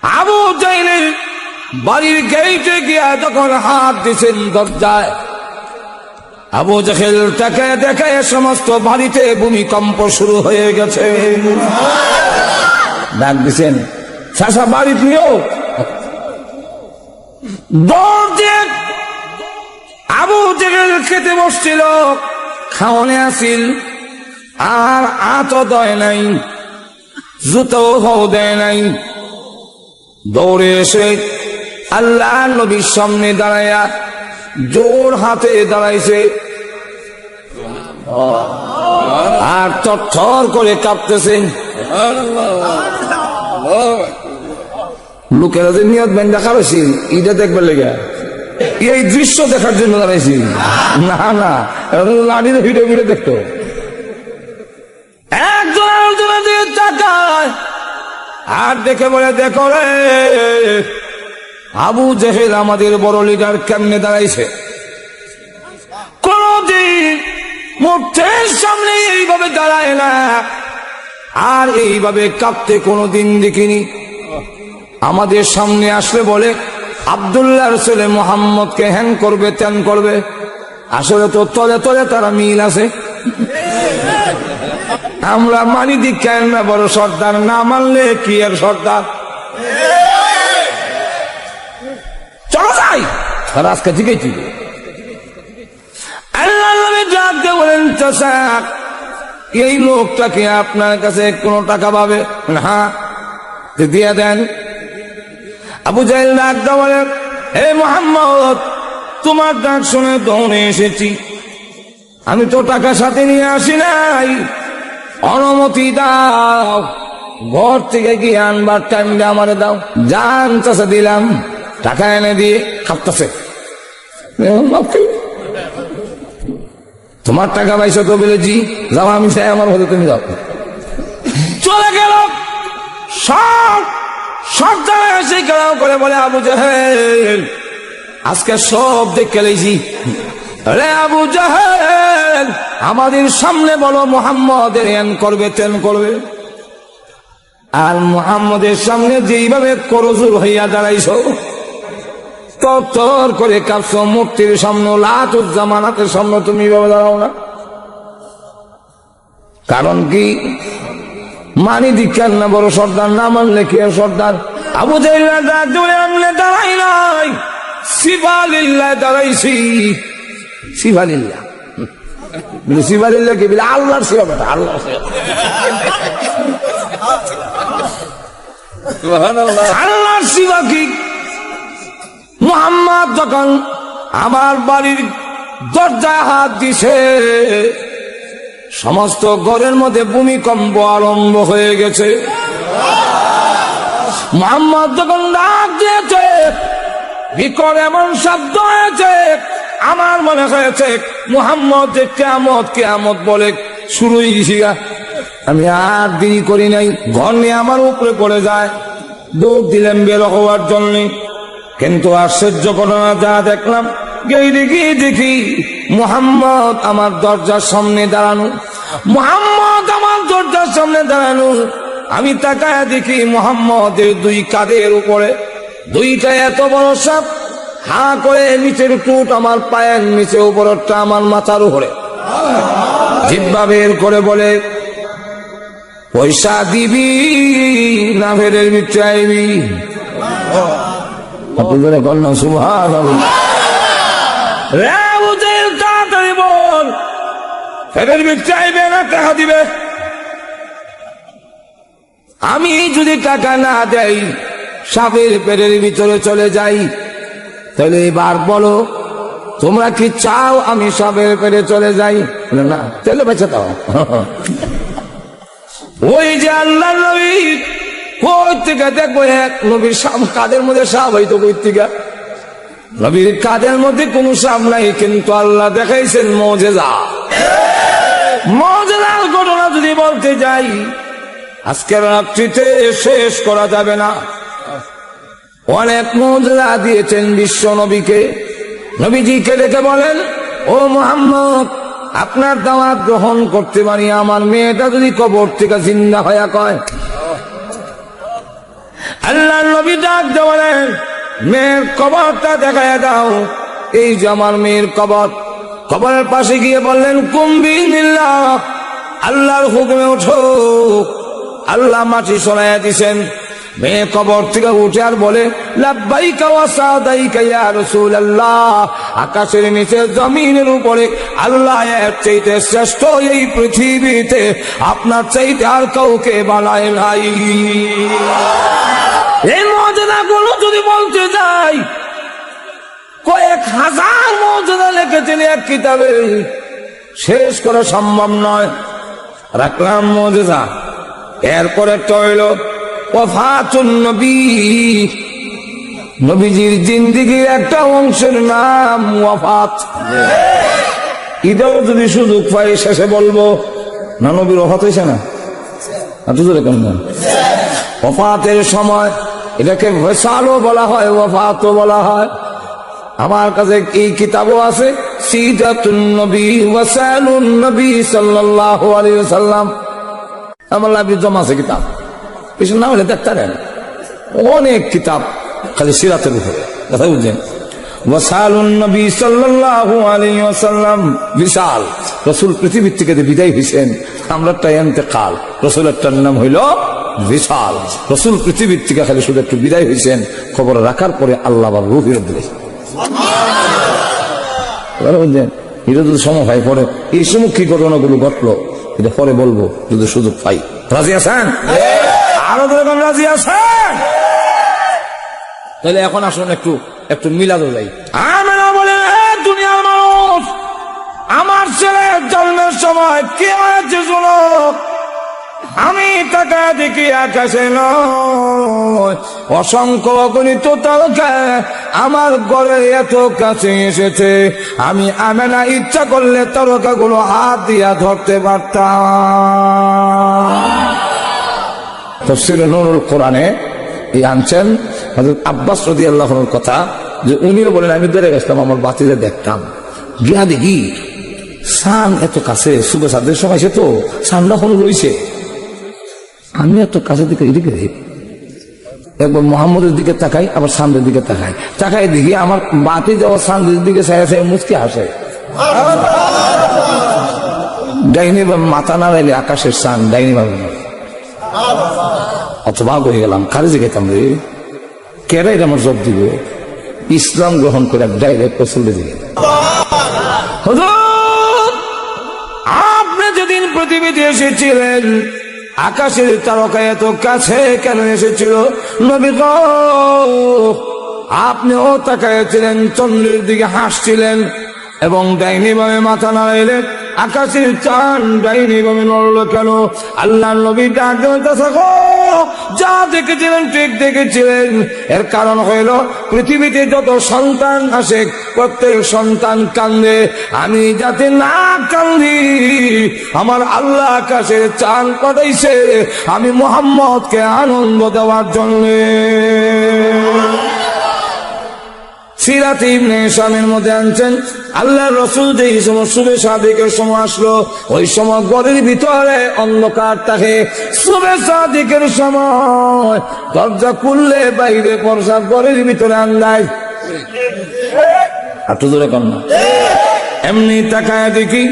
আবু জাহেলের বাড়ির গেটে গিয়া যখন হাত দিছেন দরজায়, আবু জাহেল তাকে দেখে সমস্ত বাড়িতে ভূমিকম্প শুরু হয়ে গেছে। ডাক দিছেন, চাচা বাড়ি প্রিয়। দৌড় দিয়ে আবু জাহেল খেতে বসছিল, খাওয়ানে আসিল, আর আতো দেয় নাই, জুতো হও দেয় নাই। দৌড়ে এসে আল্লাহ নবীর সামনে দাঁড়াইয়া জোর হাতে দাঁড়াইছে, আর থরথর করে কাঁপতেছে। লোকেরা যে নিয়ত ব্যান দেখা হয়েছি, এটা দেখবার লেগে, এই দৃশ্য দেখার জন্য দাঁড়াইছি না, না লাড়িতে ভিডিও ভিডিও দেখতো। একজন আরেকজনের দিকে তাকায় আর দেখে বলে, দেখো রে আবু জাহেল আমাদের বড় লিডার কেমনে দাঁড়াইছে। কোনদিন মুখের সামনে এইভাবে দাঁড়ায় না, আর এইভাবে কাঁপতে কোনদিন দেখিনি। আমাদের সামনে আসলে বলে আব্দুল্লাহর ছেলে মুহাম্মদকে হ্যান করবে ত্যান করবে। আসলে তো তলে তলে তারা মিল আছে। আমরা মানি দীক্ষায় না বড় সর্দার, না মানলে কি আর সর্দার। চলো যাই, আর আজকে ঠিকই ঠিক। আল্লাহ নবী ডাকতে বলেন, চাচা এই লোকটাকে আপনার কাছে কোনো টাকা পাবে? হ্যাঁ, দিয়ে দেন। আবু জাহেল ডাকতে বলেন, হে মুহাম্মদ, তোমার ডাক শুনে দৌড়ে এসেছি, আমি তো টাকা সাথে নিয়ে আসি নাই, অনুমতি দাও, ঘর থেকে গিয়ে আনবার টাইমটা আমারে দাও। জান চাচা দিলাম, টাকা এনে দিয়ে খাপতেছে। তোমার টাকা পাইছো তো বলেছি, যাও, আমি চাই আমার হতে তুমি যাও। চলে গেল। সব সর্দার এসে গেলাম করে বলে, আবু জাহেল আজকে সব দেখে লেছি। রে আবু জাহেল, আমাদের সামনে বলো মুহাম্মদের এন করবে তেন করবে, আর মুহাম্মদের সামনে যেইভাবে করজুর হইয়া দাঁড়াইছো, তর করে কাঁপছো, মূর্তির সামনে লাতুজ্জামানাতের সামনে তুমি ভাবে দাঁড়াও না। কারণ কি? মানি দীক্ষার না বড় সর্দার, না মানলে কি আর সর্দার। আবু জাহেল আমলে দাঁড়াই নাই, সিবালিল্লাহ দাঁড়াইছি। সিবালিল্লাহ বলে, সিবালিল্লাহ কি বলে? আল্লাহর সিবা বেটা, আল্লাহর সিবা, আল্লাহর সিবা কি? মুহাম্মদ যখন আমার বাড়ির দরজায় হাত দিছে, সমস্ত ঘরের মধ্যে ভূমিকম্প আরম্ভ হয়ে গেছে। মুহাম্মদ যখন ডাক দিয়েছে, বিকট এমন শব্দ হয়েছে, আমার মনে হয়েছে মুহাম্মদ যে কিয়ামত কিয়ামত বলে শুরু হয়েছি। আমি আর দেরি করি নাই, ঘর নিয়ে আমার উপরে পড়ে যায়, দৌড় দিলাম বের হওয়ার জন্য। কিন্তু আশ্চর্য ঘটনা যা দেখলাম, দেখি মুহাম্মদ আমার দরজার সামনে দাঁড়ানো, মুহাম্মদ আমার দরজার সামনে দাঁড়ানো। আমি তাকায় দেখি মুহাম্মদের দুই কাঁধের উপরে দুইটা এত বড় সাপ, হা করে নিচের টুট আমার পায়ের নিচে, উপরটা আমার মাথার উপরে। জিহ্বা বের করে বলে, পয়সা দিবি না ফেরের ভিতরে আইবি? তাড়াতাড়ি বল, ফেরের ভিতরে আইবে না টাকা দিবে? আমি যদি টাকা না দেই, সাপের পেটের ভিতরে চলে যাই, তাহলে এবার বলো তোমরা কি চাও আমি সাপের পেটে চলে যাই? না, তাহলে বেঁচে দাও। ওই যে আল্লাহ নবী কই থেকে দেখবো, এক নবীর কাদের মধ্যে সাপ হইতো, কই থেকে? নবীর কাদের মধ্যে কোন সাপ নাই, কিন্তু আল্লাহ দেখাইছেন মুজিজা। মুজিজার ঘটনা যদি বলতে যাই, আজকের রাত্রিতে শেষ করা যাবে না। অনেক মুজিজা দিয়েছেন বিশ্ব নবীকে। নবীজিকে দেখে বলেন, ও মুহাম্মদ, আপনার দাওয়াত গ্রহণ করতে পারি, আমার মেয়েটা যদি কবর থেকে জিন্দা হয়ে কয়, আল্লাহ নবী ডাক দেওয়ালেন, মেয়ের কবরটা দেখায় দাও। এই যে আমার মেয়ের কবর। কবরের পাশে গিয়ে বললেন, কুম্বি বিল্লাহ, আল্লাহর হুকুমে ওঠো। আল্লাহ মাটি সরাইয়া দিছেন। মেয়ে কবর থেকে উঠে আর বলে, লাব্বাইকা ওয়া সাদাইকা ইয়া রাসূলুল্লাহ। আকাশের নিচে জমিনের উপরে আল্লাহ এর চাইতে শ্রেষ্ঠ এই পৃথিবীতে আপনার চাইতে আর কাউকে বানায় নাই। এই মুজিজাগুলো যদি বলতে যাই, কয়েক হাজার মুজিজা লিখেছেন এক কিতাবে, শেষ করা সম্ভব নয়। রাখলাম মুজিজা। এরপর একটা হইল ওয়াফাতুন নবী। নবীজির জিন্দেগির একটা অংশের নাম ওয়াফাত। এটাও যদি সুযোগ পাই শেষে বলবো না, নবীর ওয়াফাত হয়েছে না? ওয়াফাতের সময় এটাকে ওয়াসালও বলা হয়, ওয়াফাতও বলা হয়। আমার কাছে এই কিতাবও আছে, সিরাতুন নবী ওয়াসালুন নবী সাল্লাল্লাহু আলাইহি ওয়াসাল্লাম। আমার লাইব্রেরি জমা আছে কিতাব, কিছু না হলে দেখতে পারেন। অনেক কিতাব খালি সিরাতের উপরে, কথা বুঝছেন? ওয়াসালুন নবী সাল্লাল্লাহু আলাইহি ওয়াসাল্লাম, বিশাল। রাসূল পৃথিবীর থেকে বিদায় হইছেন, আমরাটা ইন্তেকাল। রাসূলের নাম হইল বিশাল। রাসূল পৃথিবীর থেকে খালি শুধু একটু বিদায় হইছেন, খবর রাখার পরে আল্লাহ আবার রূহ ফেরত দিলেন। বুঝছেন? এটা যদি সময় পাই পরে এই সম্মুখী ঘটনাগুলো ঘটলো, এটা পরে বলবো যদি সুযোগ পাই। রাজি আছেন? আরো যেরকম রাজি আছেন? তাহলে এখন আসুন একটু মিলাদো যাই। আমরা বলে, দুনিয়ার মানুষ, আমার ছেলের জন্মের সময় কি হয়েছে শুনো। আমি টাকা দেখি আকাশে নয়, অসংখ্য অগণিত তারকা আমার ঘরে এত কাছে এসেছে, আমি আমেনা ইচ্ছা করলে তারকাগুলো হাত দিয়া ধরতে পারতাম। তাফসীরে নূরুল কোরআনে এই আনছেন হযরত আব্বাস রাদিয়াল্লাহু আনহুর কথা, যে উনিও বলেন, আমি ধরে গেছিলাম আমার বাতিতে দেখতাম, গিয়া দেখি সান এত কাছে, শুভ সাদের সময় সে তো সানটা হল রয়েছে। আমি এত কাছে দিকে এদিকে একবার মোহাম্মদের দিকে তাকাই, আবার সামনের দিকে তাকাই দেখি আমার বাতি যাওয়া সামনের দিকে মুচকি হাসে। ডাইনি ভাবে মাথা না রাইলে আকাশের সান ডাইনি ভাবে না। অথবা হয়ে গেলাম, কারে জিগাইতাম রে, কেরা এটা আমার জব দিব? ইসলাম গ্রহণ করে ডাইরেক্ট রসুলের দিকে। আপনি যেদিন পৃথিবীতে এসেছিলেন, আকাশের তারকা এত কাছে কেন এসেছিল? নবী গো, আপনিও তাকাইছিলেন, চন্দ্রের দিকে হাসছিলেন এবং ডাইনি ভাবে মাথা নাড়াইলেন। আকাশের চাঁদ ডাইনি ভাবে নড়ল কেন? আল্লাহ নবী ডাক থাকো, যা দেখেছিলেন ঠিক দেখেছিলেন। এর কারণ হইল, পৃথিবীতে যত সন্তান আসে প্রত্যেক সন্তান কান্দে, আমি যাতে না কান্দি আমার আল্লাহ আকাশের চাঁদ পাঠাইছে আমি মুহাম্মদকে আনন্দ দেওয়ার জন্য। সিরাতে ইবনে হিশামের মধ্যে আনছেন, আল্লাহ রসুল যেই সময় শুভে সাদিকের সময় আসলো, ওই সময় ঘরের ভিতরে অন্ধকার থাকে। শুভে সাদিকের সময় দরজা খুললে বাইরে প্রসাদ, ঘরের ভিতরে আন্দাজ। আর তো দূরে কর না, এমনি তাকায় দেখি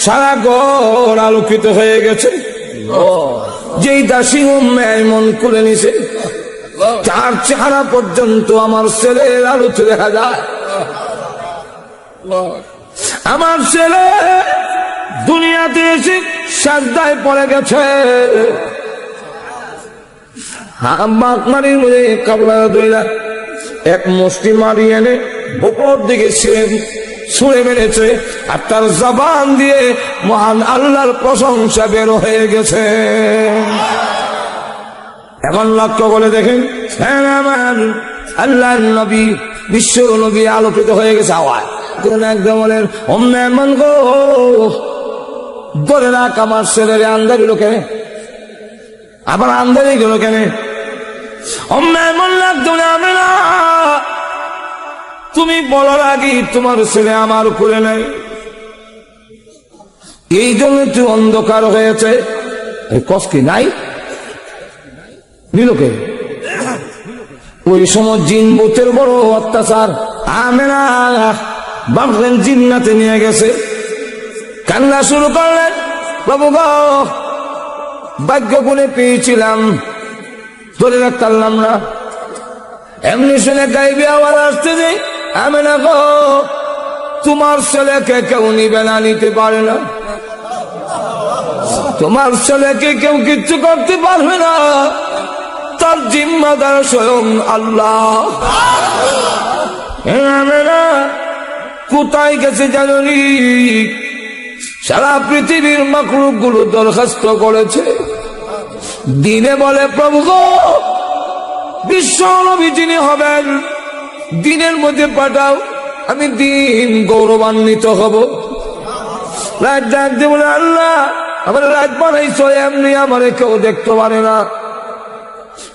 সারা ঘর আলোকিত হয়ে গেছে। যেই দাসী উম্মে আইমন খুলে নিছে, তার চেহারা পর্যন্ত আমার ছেলের আলোতে দেখা যায়। আমার ছেলে দুনিয়াতে এসে সাজদায় পড়ে গেছে। মারির মধ্যে কাপড় ধইলা এক মুষ্টি মারি এনে উপর দিকে ছুঁড়ে মেরেছে, আর তার জবান দিয়ে মহান আল্লাহর প্রশংসা বের হয়ে গেছে। এখন লক্ষ্য করে দেখেন, আমার আল্লাহ নবী, বিশ্ব নবী আলোকিত হয়ে গেছে। আওয়াজ একদম বলেন, উম্মে আইমান গো, ধরে রাখ আমার ছেলের আন্দারি গেল কেন? আবার আন্দারি গেল কেন? উম্মে আইমান একদম, আমি না, তুমি বলার আগে তোমার ছেলে আমার উপরে নেই, এই জন্য তুই অন্ধকার হয়েছে। কষ্ট কি নাই? নিলোকে ওই সময় জিন ভূতের বড় অত্যাচার। আমেনা ভাবলেন জিন্নাতে নিয়ে গেছে, কান্না শুরু করলেন, বাবু গো ভাগ্য গুণে পেয়েছিলাম, ধরে রাখতে পারলাম না। এমনি শুনে গাইবে আবার আসতে যে, আমেনা গো তোমার ছেলেকে কেউ নিবে না, নিতে পারে না, তোমার ছেলেকে কেউ কিচ্ছু করতে পারবে না, তার জিম্মাদার স্বয়ং আল্লাহ। আমেনা কোথায় গেছে জানি? সারা পৃথিবীর মাখলুক গুলো দরখাস্ত করেছে, দিনে বলে প্রভু গো বিশ্ব নবী যিনি হবেন দিনের মধ্যে পাঠাও, আমি দিন গৌরবান্বিত হব। রাত ডাক দিয়ে বলে আল্লাহ আমার রাত বানাইছো, এমনি আমার কেউ দেখতে পারে না,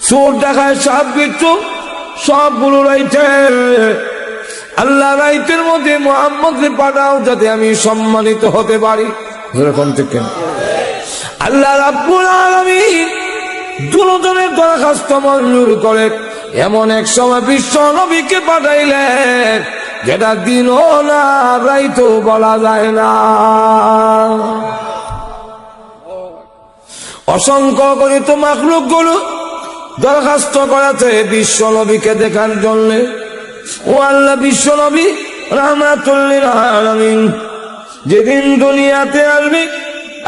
চোর দেখায় সাপ বিচ্ছু সবগুলো রাইতে, আল্লাহ রাইতের মধ্যে মুহাম্মদকে পাঠাও যাতে আমি সম্মানিত হতে পারি। এরকম থেকে আল্লাহ রাব্বুল আলামিন দুজনের দরখাস্ত মঞ্জুর করে এমন এক সময় বিশ্ব নবীকে পাঠাইলেন যেটা দিনও না রাইতও বলা যায় না। অসংখ্য গণিত মাখলুক গুলো দরখাস্ত করেছে বিশ্ব নবীকে দেখার জন্য। ও আল্লাহ বিশ্ব নবী রাহমাতুল লিল আলামিন যেদিন দুনিয়াতে আসবে,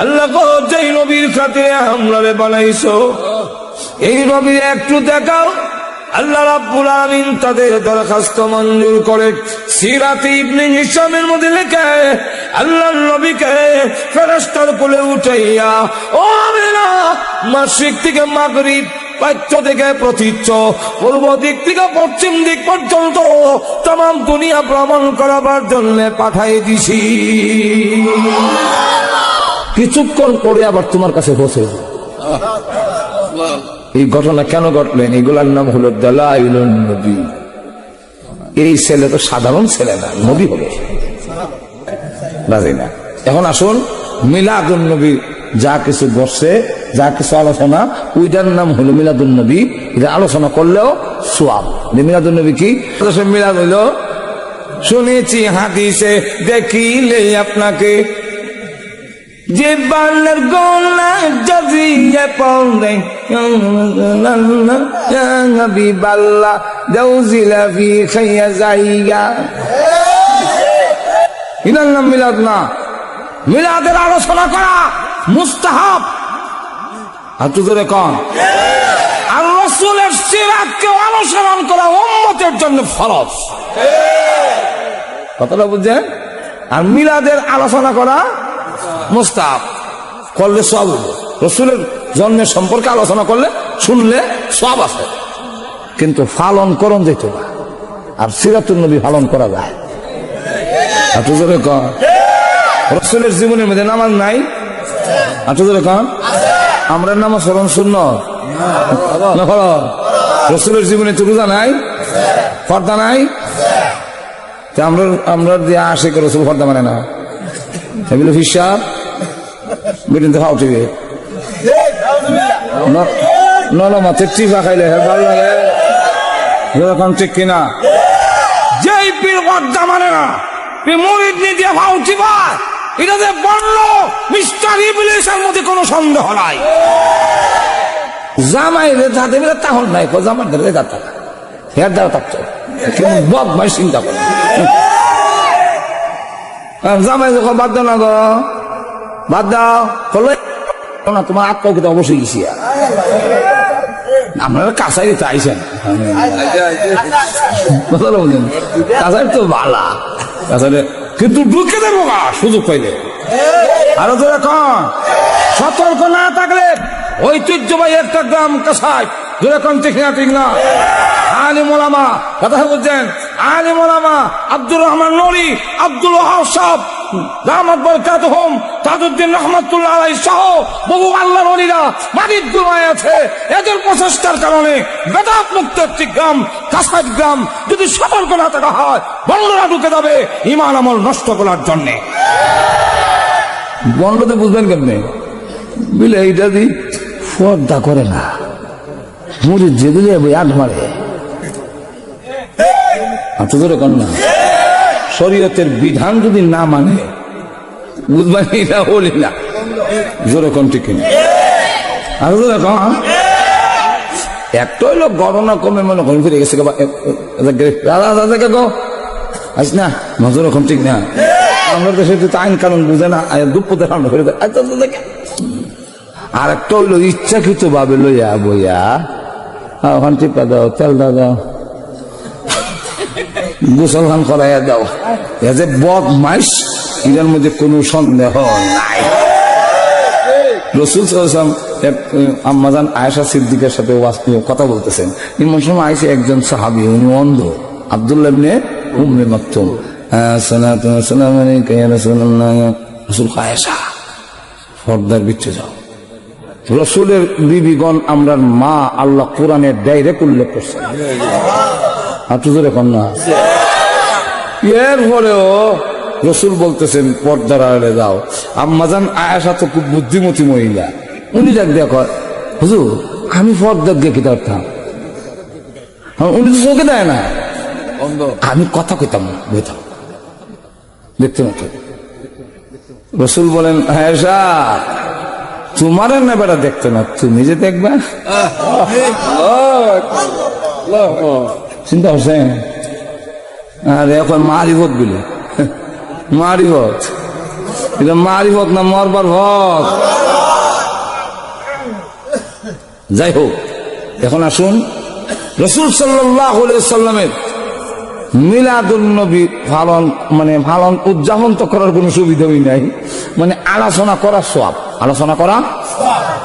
আল্লাহ গো যেই নবীর খাতিরে আমরারে বানাইছো এই নবী একটু দেখাও। আল্লাহ রাব্বুল আলামিন তাদের দরখাস্ত মঞ্জুর করে সিরাতে ইবনে হিশামের মধ্যে লেখে আল্লাহর নবীকে ফেরেশতার কোলে উঠাইয়া ও আমিনা মাশরিক থেকে মাগরিব, পাশ্চ থেকে প্রতীচ্য, পূর্ব দিক থেকে পশ্চিম দিক পর্যন্ত তাম দুনিয়া ভ্রমণ করাবার জন্য পাঠাই দিছি। কিছুক্ষণ পরে আবার তোমার কাছে পৌঁছে। এই ঘটনা কেন ঘটলেন? এগুলার নাম হলো দালাইলুন নবী। এই ছেলে তো সাধারণ ছেলে না, নবী হলো রাজি না। এখন আসুন মিলাদুন নবী, যা কিছু বসছে, যা কিছু আলোচনা, ওইটার নাম হলো মিলাদুন নবী। এটা আলোচনা করলেও সোয়াব। মিলাদুন নবী কি? মিলাদ হইল শুনেছি হাদিসে দেখিলে আপনাকে যে বালের গোলা জজিয়ে পড়ে হাবিবাল্লাহ দাউজিলা ফি খাইয়া যাইয়া। এটার নাম মিলাদ না। মিলাদের আলোচনা করা মুস্তাহাব। আর তুই ধরে কন আর রাসূলের সিরাতকে অনুসরণ করা উম্মতের জন্য ফরজ। কথাটা বুঝছেন? আর মিলাদের আলোচনা করা মুস্তাহাব, করলে সওয়াব হবে। রাসূলের জন্মের সম্পর্কে আলোচনা করলে শুনলে সওয়াব আছে, কিন্তু পালন করণ যেত না। আর সিরাতুন নবী পালন করা যায়। আর তুই ধরে কন রাসূলের জীবনের মধ্যে নামাজ নাই? আর তুই ধরে কন আমরা নামাজ পড়ন সুন্নাত না ফরজ? রাসূলের জীবনে তো রোজা নাই, পর্দা নাই, আমরা দিয়ে আশিক রাসূল পর্দা মানে না। এগুলো হিসাব বেরিয়ে তো ফাউটি নলমাতের টিপা খাইলে ভালো লাগে এরকম, ঠিক কিনা? যেই পীর পর্দা মানে না, মুরিদ নিয়ে দিয়ে ফাউটি পায়, এটা যে বললো মিস্টার ইবলিসের মধ্যে কোনো সন্দেহ নাই। জামাই রে যাতে মিলে তাহল নাই, জামাই ধরে যাতা হের দ্বারা থাকতো কিন্তু বদমাইশ চিন্তা করে। জামাই যখন বাদ দাও না গো, বাদ দাও করলে না, তোমার আত্মকে তো অবশ্যই গেছি। আপনারা কাছাই তো আইসেন, কাছাই তো ভালা কাছাই, কিন্তু ঢুকে দেবো না সুযোগ পাইলে। আরো তো এখন সতর্ক না থাকলে ঐতিহ্যবাহী একটা গ্রাম কাছাই, যেরকম ঠিক না ঠিক না। আলিম ওলামা কথা বুঝছেন, আলিম ওলামা আব্দুর রহমান নুরি, আব্দুল ওয়াহাব সাহেব রাহমাত বরকাতুহুম, তাজউদ্দিন রহমাতুল্লাহ আলাইহি সহ বহু আল্লাহর ওলিরা মাটির গুমায় আছে। এদের প্রচেষ্টার কারণে বেদাত মুক্ত একটি গ্রাম কাছাই গ্রাম যদি সতর্ক না থাকা হয়, বন্ধরা ঢুকে যাবে ঈমান আমল নষ্ট করার জন্যে। বন্ধতে বুঝবেন কেমনে? বুঝলে এইটা দি পর্দা করে না, মুরিদ যেগুলি আট মারে তো ধরে কন না, শরীয়তের বিধান যদি না মানে বুঝবেন এটা বলি না, জোরে কোন ঠিক কিনা? আর জোরে কন, একটা হইলো গণনা কমে মনে ঘুম ফিরে গেছে আস না, নজর এখন ঠিক না। আমরা দেশে আইন কানুন বুঝে না, দুপুরে রান্না করে দেয়। আর একটা হইলো ইচ্ছাকৃত ভাবে লইয়া বইয়া ওখান টিপা দাও, তেল দাও, গোসল খান করাইয়া দাও, এ যে বদমাইশ, এটার মধ্যে কোনো সন্দেহ নাই। রসুল সাল্লাল্লাহু আলাইহি ওয়াসাল্লাম আম্মাজান আয়েশা সিদ্দিকের সাথে কথা বলতেছেন। এমন সময় আয়েশা একজন সাহাবী, উনি অন্ধ, আব্দুল্লাহ ইবনে উম্মে মাকতুম। সালাতু ওয়া সালামু আলাইকা ইয়া রাসূলুল্লাহ। রাসূল আয়েশা পর্দার ভিতরে যাও। রসুলের বিবিগণ আমরার মা, আল্লাহ কোরআনের ডাইরেক্ট উল্লেখ করছেন। হাত জোরে কন না। এরপরেও রসুল বলতেছেন পর্দার আড়ালে যাও। আম্মাজান আয়েশা তো খুব বুদ্ধিমতী মহিলা, উনি ডাক দেয়া কয়, হুজুর আমি পর্দার দিয়ে কি ধরতাম, উনি তো চোখে দেয় না, আমি কথা কইতাম বইতাম, দেখতে মতো। রসুল বলেন, আয়েশা তোমার না বেটা দেখতে না, তুমি যে দেখবা। চিন্তা করছেন? আর এখন মারিফত বিলে, মারিফত, এটা মারিফত না মরবার ভত। যাই হোক, এখন আসুন রাসূল সাল্লাল্লাহু আলাইহি ওয়াসাল্লামের মিলাদুন নবী পালন, মানে পালন উদযাপন তো করার কোনো সুবিধাই নাই, মানে আলোচনা করার সওয়াব। আলোচনা করা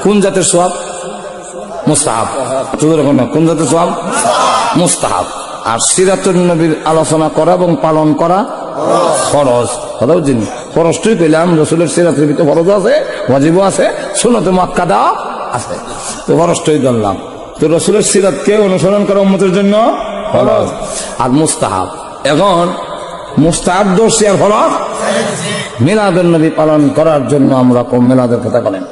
কোন জাতের সওয়াব? মুস্তাহাব। কোন জাতের সওয়াব? মুস্তাহাব। আর সিরাতুন নবীর আলোচনা করা এবং পালন করা ফরজ। কথা বুঝছেন? ফরজটাই পেলাম, রাসূলের সিরাতের ভিতরে ফরজ আছে, ওয়াজিবও আছে, সুন্নাতে মুআক্কাদা আছে, তো ফরজটাই ধরলাম। তো রাসূলের সিরাতকে অনুসরণ করা উম্মতের জন্য ফরজ আর মুস্তাহাব। এখন মুস্তাহাব দোষী আর ফরজ, মিলাদুন নবী পালন করার জন্য আমরা কম মিলাদের কথা বলেন,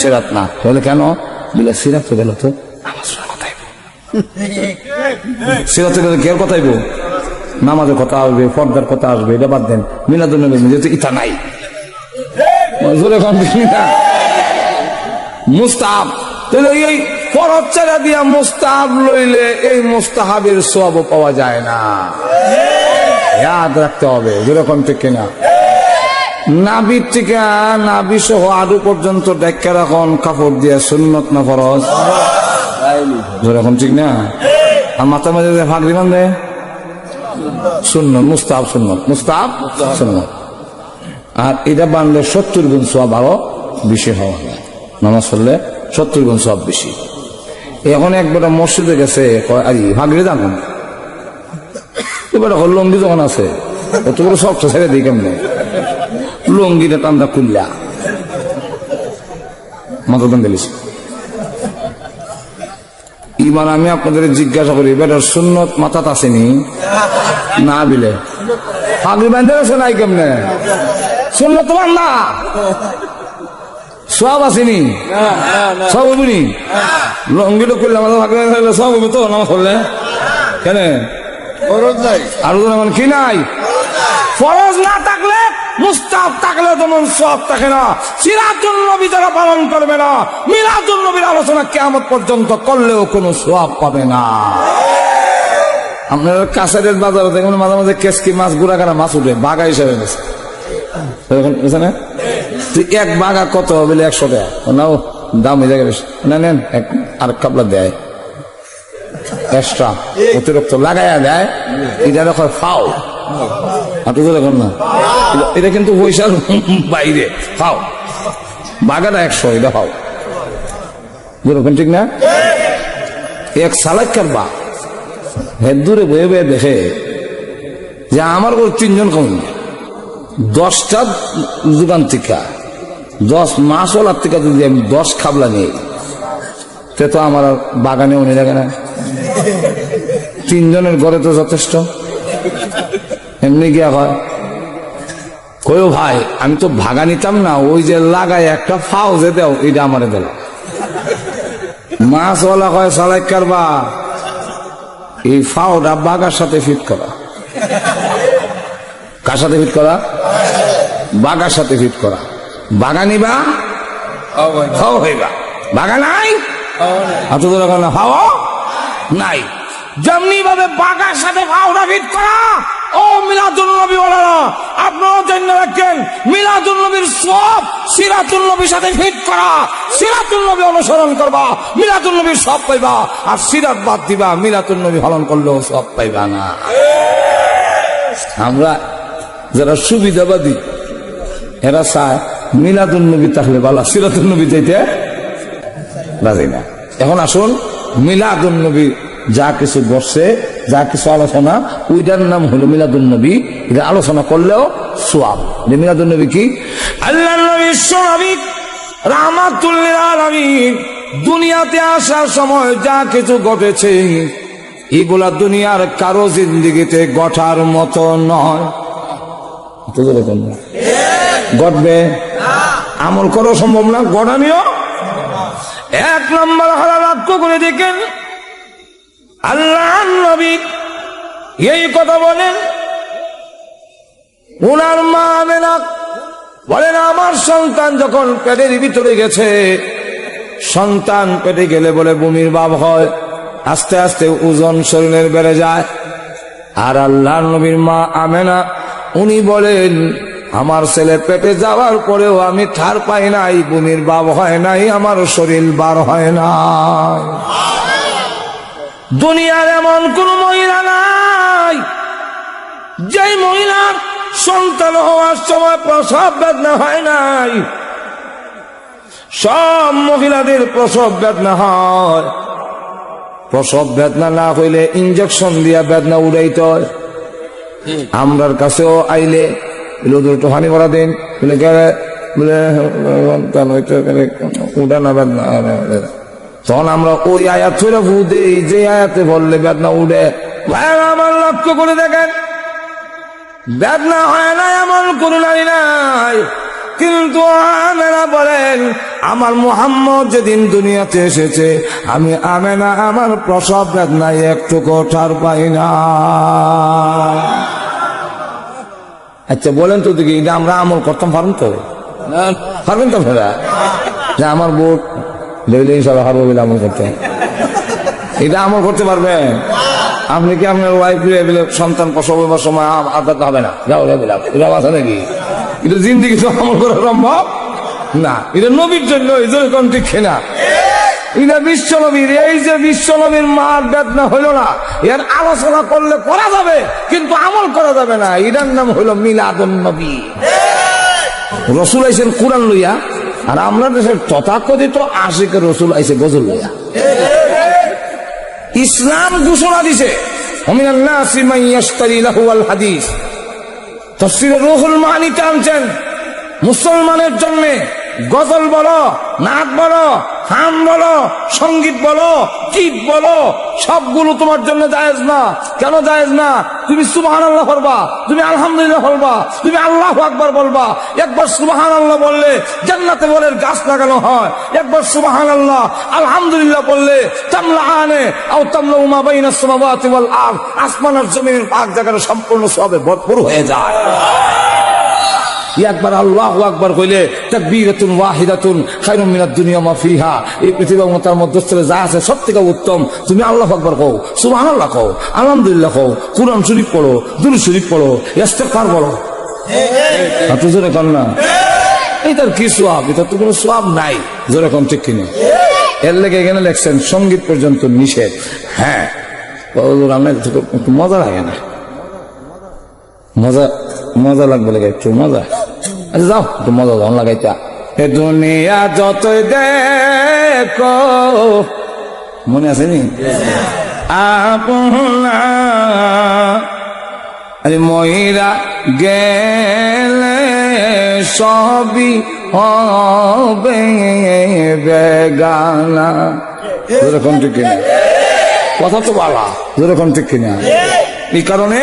সিরাত না। তাহলে কেন বলে সিরাত গেল তো সিরাতের কেয়ার কথা আইব, নামাজের কথা আসবে, পর্দার কথা আসবে, এটা বাদ দেন। মিলাদুন নবী যেহেতু ইটা নাই, মুস্তাহাব, তাহলে এই ফরজ ছেড়ে দিয়া মুস্তাহাব লইলে এই মুস্তাহাবের সওয়াব পাওয়া যায় না, ইয়াদ রাখতে হবে। যেরকম ঠিক কিনা? নাভির থেকে নাভি সহ আডু পর্যন্ত ডেকে রাখন কাপড় দিয়ে সুন্নত না ফরজ? যেরকম ঠিক না? আর মাথার মাঝে ফাঁকরি বান্ধে সুন্নত, মুস্তাহাব সুন্নত, মুস্তাহাব সুন্নত। আর এটা বানলে 70 গুণ সওয়াব আরো বেশি হওয়া যায়। নামাজ পড়লে 70 গুণ সওয়াব বেশি। এখন একবার মসজিদে গেছে, ফাঁকরি জানুন এবার লঙ্গি যখন আছে এত বড় সব ছেড়ে দিই কেমনে, লঙ্গিটা টান্দা খুললা মাথা টান দিলিস। এবার আমি আপনাদের জিজ্ঞাসা করি, বেটার সুন্নত মাথাত আসেনি না? বিলে ফাঁকরি বাঁধতে আছে নাই কেমনে? সুন্নত তোমার না, সব আসেনি, সব হবিনি। লঙ্গিটা খুললে মাথা ফাঁকরি সব হবি তো নামাজ পড়লে কেন? আরো যেমন কি নাই, ফরজ না থাকলে মুস্তাহাব থাকলে যেমন সওয়াব থাকে না। সিরাতুন নবী যারা পালন করবে না, মিলাদুন নবীর আলোচনা কিয়ামত পর্যন্ত করলেও কোনো সওয়াব পাবে না। আপনার কাছারের বাজারে দেখুন মাঝে মাঝে কেসকি মাছ, গুড়া কাটা মাছ উঠে, বাঘা হিসাবে গেছে না? তুই এক বাঘা কত বলে 100 টাকা, নাও দাম হয়ে যাবে না, নেন আর কাপলা দেয় এক্সট্রা অতিরিক্ত লাগাইয়া দেয়, এটা দেখো ফাও। দেখুন না, এটা কিন্তু পয়সার বাইরে ফাও, বাগাটা 100, এটা ফাও। যেরকম ঠিক না? এক সালাইকার বা হের দূরে বয়ে বয়ে দেখে যে আমার ঘর 3 জন কম, 10টা দোকান থেকে 10 মাস ওলার থেকে যদি আমি 10 খাবলা নিই, তে তো আমার বাগানে উনি লাগে না। 3 জনের ঘরে তো যথেষ্ট। এমনি গিয়া হয় কয়ো ভাই আমি তো ভাগা নিতাম না, ওই যে লাগাই একটা ফাও যে দেও, এটা আমারে দিল। মাছওয়ালা কয় সালাইকার বা এই ফাওটা বাগার সাথে ফিট করা, কার সাথে ফিট করা? বাগার সাথে ফিট করা। বাগা নিবা খাও হইবা, বাগা নাই হাওয়া নাই। যেমনি ভাবে বাগার সাথে ভাওনা ফিট করা। ও মিলাদুন নবী ওয়ালারা, আপনারা জেনে রাখেন, মিলাদুন নবীর সব সিরাতুন নবীর সাথে ফিট করা। সিরাতুন নবী অনুসরণ করবা, মিলাদুন নবীর সব পাইবা। আর সিরাত বাদ দিবা, মিলাদুন নবী পালন করলেও সব পাইবা না। আমরা যারা সুবিধাবাদী এরা চায় মিলাদুন নবী থাকলে ভালো, সিরাতুন নবী যাইতে রাজি না। এখন আসুন, মিলাদুন নবী যা কিছু বসছে, যা কিছু আলোচনা, ওইটার নাম হলো মিলাদুন নবী। এটা আলোচনা করলেও সোয়াব। মিলাদুন নবী কি? আল্লাহর নবী বিশ্বনবী রাহমাতুল লিল আলামিন দুনিয়াতে আসার সময় যা কিছু ঘটেছে, এগুলা দুনিয়ার কারো জিন্দেগিতে ঘটার মতো নয়। ঘটবে, আমল করা সম্ভব না, ঘটানিও। এক নম্বর হারা লক্ষ্য করে দেখেন, আল্লাহ নবী এই কথা বলেন, উনার মা আমেনা বলেন, আমার সন্তান যখন পেটের ভিতরে গেছে, সন্তান পেটে গেলে বলে বমির ভাব হয়, আস্তে আস্তে ওজন শরীরের বেড়ে যায়। আর আল্লাহ নবীর মা আমেনা উনি বলেন, আমার ছেলে পেটে যাওয়ার পরেও আমি ঠার পাই নাই, বমির ভাব হয় নাই, আমার শরীর বার হয় না। দুনিয়ার এমন কোন মহিলা নাই যেই মহিলার সন্তান হওয়ার সময় প্রসব বেদনা হয় নাই। সব মহিলাদের প্রসব বেদনা হয়। প্রসব বেদনা না হইলে ইঞ্জেকশন দিয়া বেদনা উড়াইতে হয়। আমরার কাছেও আইলে একটু হানি ভরা দিন বলে গেলে বলে উড়া না বেদনা, তখন আমরা ওই আয়াত ছড়া ফু দেই যে আয়াতে বললে বেদনা উঠে। আমার লক্ষ্য করে দেখেন, বেদনা হয় না এমন কোন নারী নাই, কিন্তু আমেনা বলেন, আমার মুহাম্মদ যেদিন দুনিয়াতে এসেছে, আমি আমেনা আমার প্রসব বেদনায় একটু ঠার পাই না। আচ্ছা বলেন তো দেখি, এটা আমরা আমল করতাম পারেন তো? পারবেন তো আপনারা? যে আমার বোট আমল করতে, এটা আমল করতে পারবেন? আপনি কি আপনার ওয়াইফ সন্তান প্রসব হবার সময় আঘাত হবে না? যাও এটা আছে নাকি? এটা জিন্দিগি তো আমল করা সম্ভব না। এটা নবীর জন্য, এই জন্য কোন ঠিক না। এটা বিশ্ব নবীর, এই যে বিশ্ব নবীর মার বেদনা হইল না, এর আলোচনা করলে করা যাবে, কিন্তু আমল করা যাবে না। এটার নাম হইল মিলাদুন নবী। রসুল আইসেন কুরআন লইয়া, আর আমরা দেশের তথাকথিত আশিকের রসুল আইসে গজল লইয়া। ইসলাম ঘোষণা দিছে, মিনান নাসি মান ইয়াশতারি লাহুল হাদিস। তাফসীরে রুহুল মানিতে আনছেন, মুসলমানের জন্য গজল বলো, নাচ বলো, হাম বলো, সঙ্গীত বলো, গীত বলো, সবগুলো তোমার জন্য জায়েজ না। কেন জায়েজ না? তুমি সুবহানাল্লাহ বলবা, তুমি আলহামদুলিল্লাহ বলবা, তুমি আল্লাহু আকবার বলবা। একবার সুবহানাল্লাহ বললে জান্নাতে বলের গাছ লাগানো হয়। একবার সুবহানাল্লাহ আলহামদুলিল্লাহ বললে তামলাআনে আও তামলাউ মা বাইনাস সামাওয়াতি ওয়াল আরদ, আসমান আর জমিনের পাক জায়গাটা সম্পূর্ণ সবে ভরপুর হয়ে যায়। একবার আল্লাহু আকবার কইলে তাকবীরাতুন ওয়াহিদাতুন খায়রুম মিনাদ দুনিয়া মা ফিহা, এই পৃথিবী এবং তার মধ্যস্থলে যা আছে সব থেকে উত্তম। তুমি আল্লাহু আকবার কও, সুবহানাল্লাহ কও, আলহামদুলিল্লাহ কও, কুরআন শরীফ পড়ো, দুরূদ শরীফ পড়ো, ইস্তিগফার বলো। এত জোরে কর না, এটার কি সওয়াব? এটা তো কোনো সওয়াব নাই। জোরে কম ঠিক কিনা? এর লেগে এখানে লেখছেন সঙ্গীত পর্যন্ত নিষেধ। হ্যাঁ, একটু মজা লাগে না? মজা লাগবে, লাগে একটু মজা। আচ্ছা যাও, একটু মজা যখন লাগাইতা। এ দুনিয়া যতই দেখো, মনে আছে নি? আপনা মহিরা গেলে সবই হবে বেগানা। যেরকম ঠিক কিনা? কথা তো বলা, যেরকম ঠিক কিনা? এই কারণে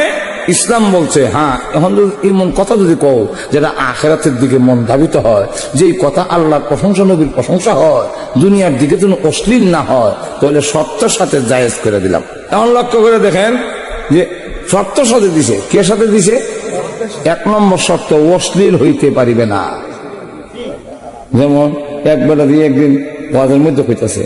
ইসলাম বলছে, হ্যাঁ এখন এমন কথা যদি কও যেটা আখিরাতের দিকে মন ধাবিত হয়, যে কথা আল্লাহর প্রশংসা, নবীর প্রশংসা হয়, দুনিয়ার দিকে যেন অশ্লীল না হয়, তাহলে সত্যের সাথে জায়েজ করে দিলাম। এখন লক্ষ্য করে দেখেন যে শর্ত সাথে দিছে, কে সাথে দিছে? 1 নম্বর শর্ত, অশ্লীল হইতে পারিবে না। যেমন এক বেলা দিয়ে একদিন ওয়াজের মধ্যে কইতাছে